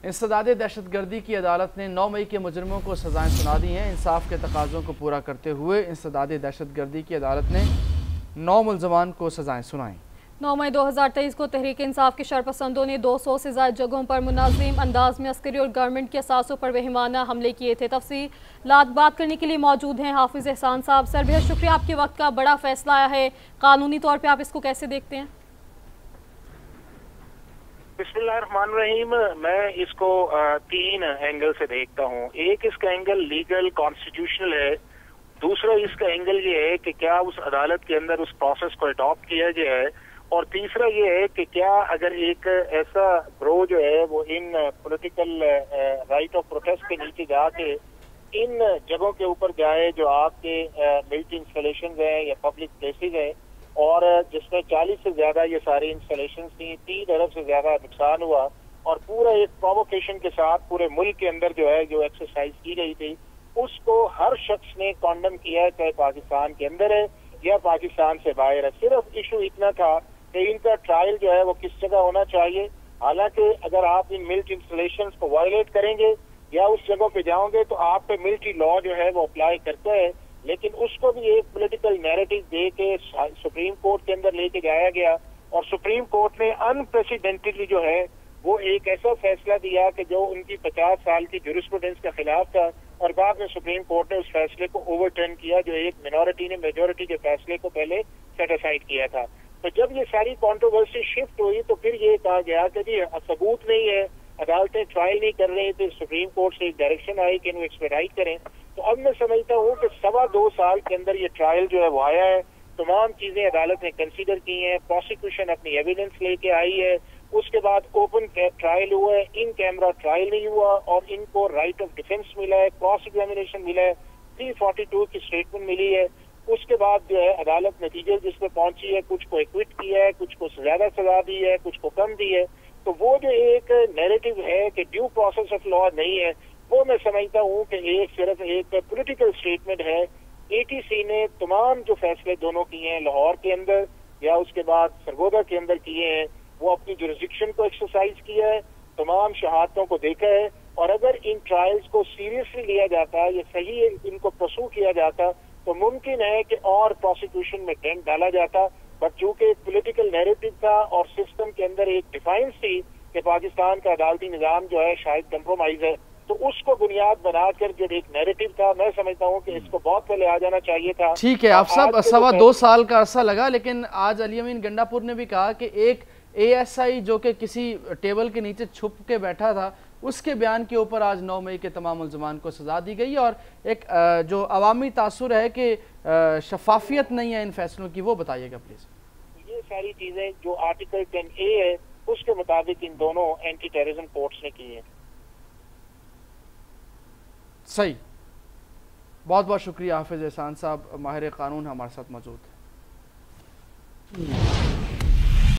इंसदाद दहशत गर्दी की अदालत ने 9 मई के मुजरिमों को सजाएं सुना दी हैं। इंसाफ के तकाज़ों को पूरा करते हुए इंसदाद दहशत गर्दी की अदालत ने 9 मुलजमान को सजाएं सुनाई। 9 मई 2023 को तहरीक इंसाफ के शरपसंदों ने 200 से ज़्यादा जगहों पर मुनाज़िम अंदाज में अस्करी और गवर्नमेंट के असासों पर वहमाना हमले किए थे। तफसीलात बात करने के लिए मौजूद हैं हाफिज़ एहसान साहब। सर, बेहद शुक्रिया, आपके वक्त का बड़ा फैसला आया है, कानूनी तौर पर आप इसको कैसे देखते हैं? बिस्मिल्लाहिर्रहमानिर्रहीम। मैं इसको 3 एंगल से देखता हूँ। एक इसका एंगल लीगल कॉन्स्टिट्यूशनल है, दूसरा इसका एंगल ये है कि क्या उस अदालत के अंदर उस प्रोसेस को अडॉप्ट किया गया है, और तीसरा ये है कि क्या अगर एक ऐसा ग्रोह जो है वो इन पॉलिटिकल राइट ऑफ प्रोटेस्ट के नीचे जाके इन जगहों के ऊपर जाए जो आपके मिलिट्री इंस्टॉलेशन हैं या पब्लिक प्लेसेस हैं, और जिसमें 40 से ज्यादा ये सारी इंस्टॉलेशन थी, 3 अरब से ज्यादा नुकसान हुआ, और पूरा एक प्रोवोकेशन के साथ पूरे मुल्क के अंदर जो है जो एक्सरसाइज की गई थी उसको हर शख्स ने कॉन्डम किया है, चाहे पाकिस्तान के अंदर है या पाकिस्तान से बाहर है। सिर्फ इशू इतना था कि इनका ट्रायल जो है वो किस जगह होना चाहिए। हालांकि अगर आप इन मिलिट्री इंस्टॉलेशन को वायलेट करेंगे या उस जगह पे जाओगे तो आप पे मिलिट्री लॉ जो है वो अप्लाई करता है, लेकिन उसको भी एक पॉलिटिकल नैरेटिव दे के सुप्रीम कोर्ट के अंदर लेके जाया गया, और सुप्रीम कोर्ट ने अनप्रेसिडेंटेडली जो है वो एक ऐसा फैसला दिया कि जो उनकी 50 साल की जूरिस्प्रूडेंस के खिलाफ था, और बाद में सुप्रीम कोर्ट ने उस फैसले को ओवरटर्न किया जो एक मिनॉरिटी ने मेजोरिटी के फैसले को पहले सेटिसाइड किया था। तो जब ये सारी कंट्रोवर्सी शिफ्ट हुई तो फिर ये कहा गया कि जी सबूत नहीं है, अदालतें ट्रायल नहीं कर रही थी, सुप्रीम कोर्ट से एक डायरेक्शन आई कि इनको एक्सपेडाइट करें। तो अब मैं समझता हूँ कि 2.25 साल के अंदर ये ट्रायल जो है वो आया है, तमाम चीजें अदालत ने कंसीडर की हैं, प्रोसिक्यूशन अपनी एविडेंस लेके आई है, उसके बाद ओपन ट्रायल हुआ है, इन कैमरा ट्रायल नहीं हुआ, और इनको राइट ऑफ डिफेंस मिला है, क्रॉस एग्जामिनेशन मिला है, 342 की स्टेटमेंट मिली है। उसके बाद जो है अदालत नतीजे जिस पे पहुंची है, कुछ को एक्विट किया है, कुछ को ज्यादा सजा दी है, कुछ को कम दी है। तो वो जो एक नैरेटिव है कि ड्यू प्रोसेस ऑफ लॉ नहीं है, वो मैं समझता हूँ कि एक सिर्फ एक पॉलिटिकल स्टेटमेंट है। एटीसी ने तमाम जो फैसले दोनों किए हैं लाहौर के अंदर या उसके बाद सरगोदा के अंदर किए हैं, वो अपनी जुरिस्डिक्शन को एक्सरसाइज किया है, तमाम शहादतों को देखा है, और अगर इन ट्रायल्स को सीरियसली लिया जाता या सही इनको परसू किया जाता तो मुमकिन है कि और प्रोसिक्यूशन में डेंट डाला जाता। बट चूंकि एक पॉलिटिकल नैरेटिव था और सिस्टम के अंदर एक डिफाइंस थी कि पाकिस्तान का अदालती निजाम जो है शायद कंप्रोमाइज है, तो उसको बुनियाद बनाकर जो एक नैरेटिव था, मैं समझता हूँ कि इसको बहुत पहले आ जाना चाहिए था। ठीक है, आप सब 2.25 साल का अरसा लगा, लेकिन आज अली अमीन गंडापुर ने भी कहा कि एक ASI जो कि किसी टेबल के नीचे छुप के बैठा था, उसके बयान के ऊपर आज 9 मई के तमाम मुलजमान को सजा दी गई, और एक जो अवामी तासुर है कि शफाफियत नहीं है इन फैसलों की, वो बताइएगा प्लीज। ये सारी चीजें जो आर्टिकल 10A है उसके मुताबिक इन दोनों एंटी टेररिज्म कोर्ट्स ने की है। सही, बहुत बहुत शुक्रिया हाफिज एहसान साहब, माहिर कानून हमारे साथ मौजूद है।